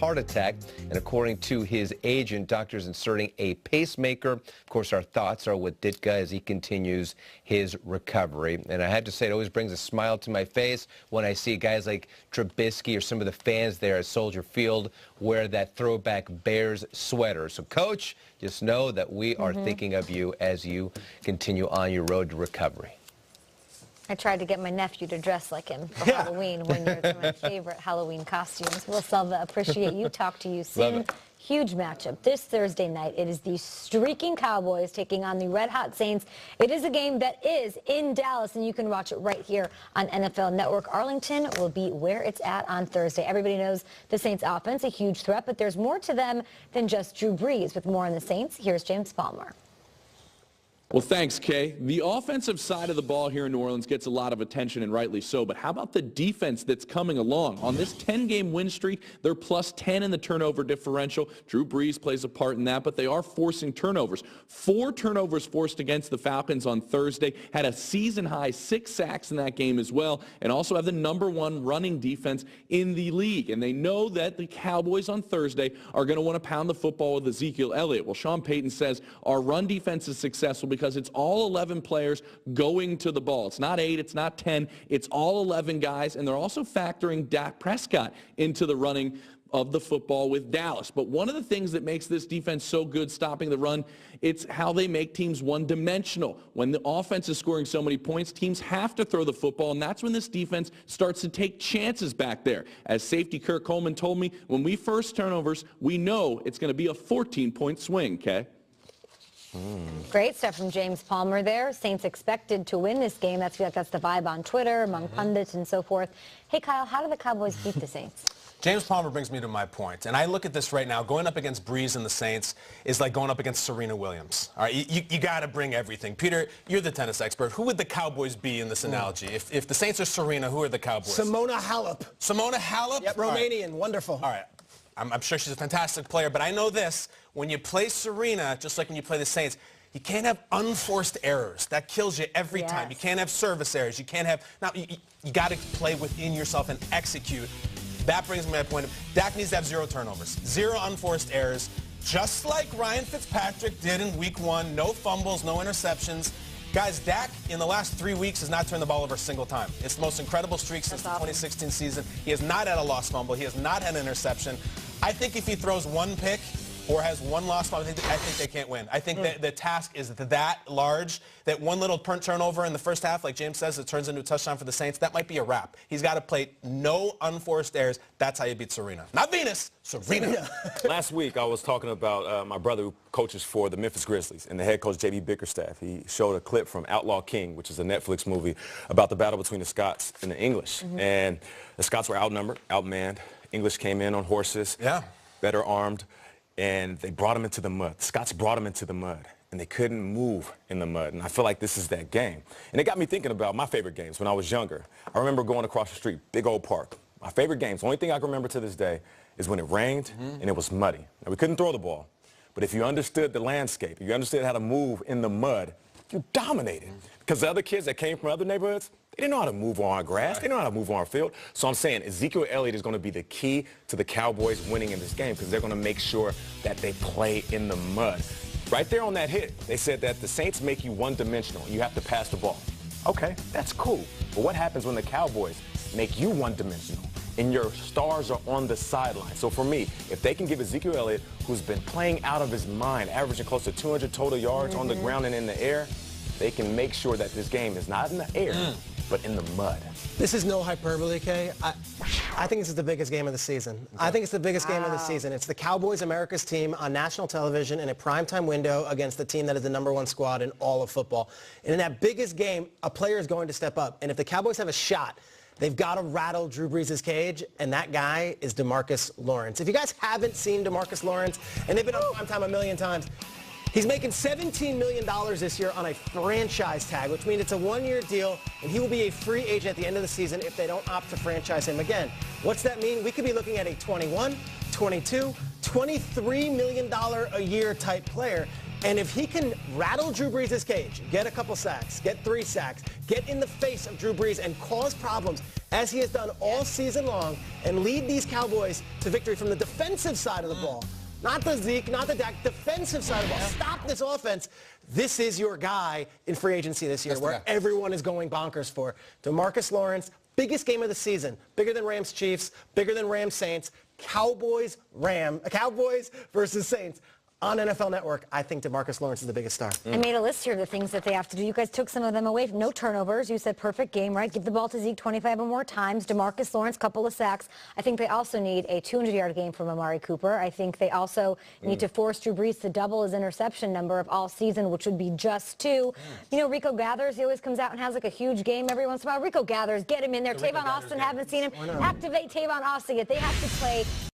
heart attack. And according to his agent, doctors inserting a pacemaker. Of course, our thoughts are with Ditka as he continues his recovery. And I have to say, it always brings a smile to my face when I see guys like Trubisky or some of the fans there at Soldier Field wear that throwback Bears sweater. So, Coach, just know that we are thinking of you as you continue on your road to recovery. I tried to get my nephew to dress like him for Halloween one year. It's one of my favorite Halloween costumes. Well, Selva, appreciate you. Talk to you soon. Huge matchup this Thursday night. It is the streaking Cowboys taking on the Red Hot Saints. It is a game that is in Dallas, and you can watch it right here on NFL Network. Arlington will be where it's at on Thursday. Everybody knows the Saints offense, a huge threat, but there's more to them than just Drew Brees. With more on the Saints, here's James Palmer. Well, thanks, Kay. The offensive side of the ball here in New Orleans gets a lot of attention, and rightly so. But how about the defense that's coming along? On this 10-game win streak, they're plus 10 in the turnover differential. Drew Brees plays a part in that, but they are forcing turnovers. 4 turnovers forced against the Falcons on Thursday. Had a season-high 6 sacks in that game as well, and also have the #1 running defense in the league. And they know that the Cowboys on Thursday are going to want to pound the football with Ezekiel Elliott. Well, Sean Payton says our run defense is successful because it's all 11 players going to the ball. It's not 8, it's not 10, it's all 11 guys, and they're also factoring Dak Prescott into the running of the football with Dallas. But one of the things that makes this defense so good stopping the run, it's how they make teams one-dimensional. When the offense is scoring so many points, teams have to throw the football, and that's when this defense starts to take chances back there. As safety Kurt Coleman told me, when we first turnovers, we know it's going to be a 14-point swing, okay? Great stuff from James Palmer there. Saints expected to win this game. That's the vibe on Twitter among pundits and so forth. Hey, Kyle, how do the Cowboys beat the Saints? James Palmer brings me to my point, and I look at this right now. Going up against Brees and the Saints is like going up against Serena Williams. All right, you got to bring everything. Peter, you're the tennis expert. Who would the Cowboys be in this analogy? If the Saints are Serena, who are the Cowboys? Simona Halep. Simona Halep? Yep, Romanian, wonderful. All right. I'm sure she's a fantastic player, but I know this. When you play Serena, just like when you play the Saints, you can't have unforced errors. That kills you every time. You can't have service errors. You can't have... Now, you got to play within yourself and execute. That brings me to my point. Dak needs to have 0 turnovers, 0 unforced errors, just like Ryan Fitzpatrick did in Week 1. No fumbles, no interceptions. Guys, Dak, in the last 3 weeks, has not turned the ball over a single time. It's the most incredible streak since the 2016 season. He has not had a lost fumble. He has not had an interception. I think if he throws 1 pick or has 1 lost fumble, I think they can't win. I think that the task is that large, that 1 little turnover in the first half, like James says, it turns into a touchdown for the Saints. That might be a wrap. He's got to play no unforced errors. That's how you beat Serena. Not Venus, Serena. Last week, I was talking about my brother who coaches for the Memphis Grizzlies and the head coach, J.B. Bickerstaff. He showed a clip from Outlaw King, which is a Netflix movie about the battle between the Scots and the English. And the Scots were outnumbered, outmanned. English came in on horses, better armed, and they brought them into the mud. The Scots brought them into the mud, and they couldn't move in the mud. And I feel like this is that game. And it got me thinking about my favorite games when I was younger. I remember going across the street, big old park. My favorite games, the only thing I can remember to this day is when it rained and it was muddy. Now, we couldn't throw the ball, but if you understood the landscape, if you understood how to move in the mud, you dominated. Because the other kids that came from other neighborhoods, they didn't know how to move on our grass. They didn't know how to move on our field. So I'm saying Ezekiel Elliott is going to be the key to the Cowboys winning in this game because they're going to make sure that they play in the mud. Right there on that hit, they said that the Saints make you one-dimensional. You have to pass the ball. Okay, that's cool. But what happens when the Cowboys make you one-dimensional and your stars are on the sideline? So for me, if they can give Ezekiel Elliott, who's been playing out of his mind, averaging close to 200 total yards on the ground and in the air, they can make sure that this game is not in the air, but in the mud. This is no hyperbole, Kay. I think this is the biggest game of the season. I think it's the biggest game of the season. It's the Cowboys, America's team, on national television in a primetime window against the team that is the #1 squad in all of football. And in that biggest game, a player is going to step up. And if the Cowboys have a shot, they've got to rattle Drew Brees' cage, and that guy is DeMarcus Lawrence. If you guys haven't seen DeMarcus Lawrence, and they've been on primetime a million times, he's making $17 million this year on a franchise tag, which means it's a 1-year deal, and he will be a free agent at the end of the season if they don't opt to franchise him again. What's that mean? We could be looking at a $21, $22, $23 million a year type player. And if he can rattle Drew Brees' cage, get a couple sacks, get 3 sacks, get in the face of Drew Brees and cause problems, as he has done all season long, and lead these Cowboys to victory from the defensive side of the ball, not the Zeke, not the Dak, defensive side of the ball. Stop this offense. This is your guy in free agency this year, where everyone is going bonkers for. DeMarcus Lawrence, biggest game of the season, bigger than Rams-Chiefs, bigger than Rams-Saints, Cowboys versus Saints. On NFL Network, I think DeMarcus Lawrence is the biggest star. I made a list here of the things that they have to do. You guys took some of them away. No turnovers. You said perfect game, right? Give the ball to Zeke 25 or more times. DeMarcus Lawrence, couple of sacks. I think they also need a 200-yard game from Amari Cooper. I think they also need to force Drew Brees to double his interception number of all season, which would be just 2. You know, Rico Gathers, he always comes out and has like a huge game every once in a while. Rico Gathers, get him in there. Tavon Austin, haven't seen him. Activate Tavon Austin. If they have to play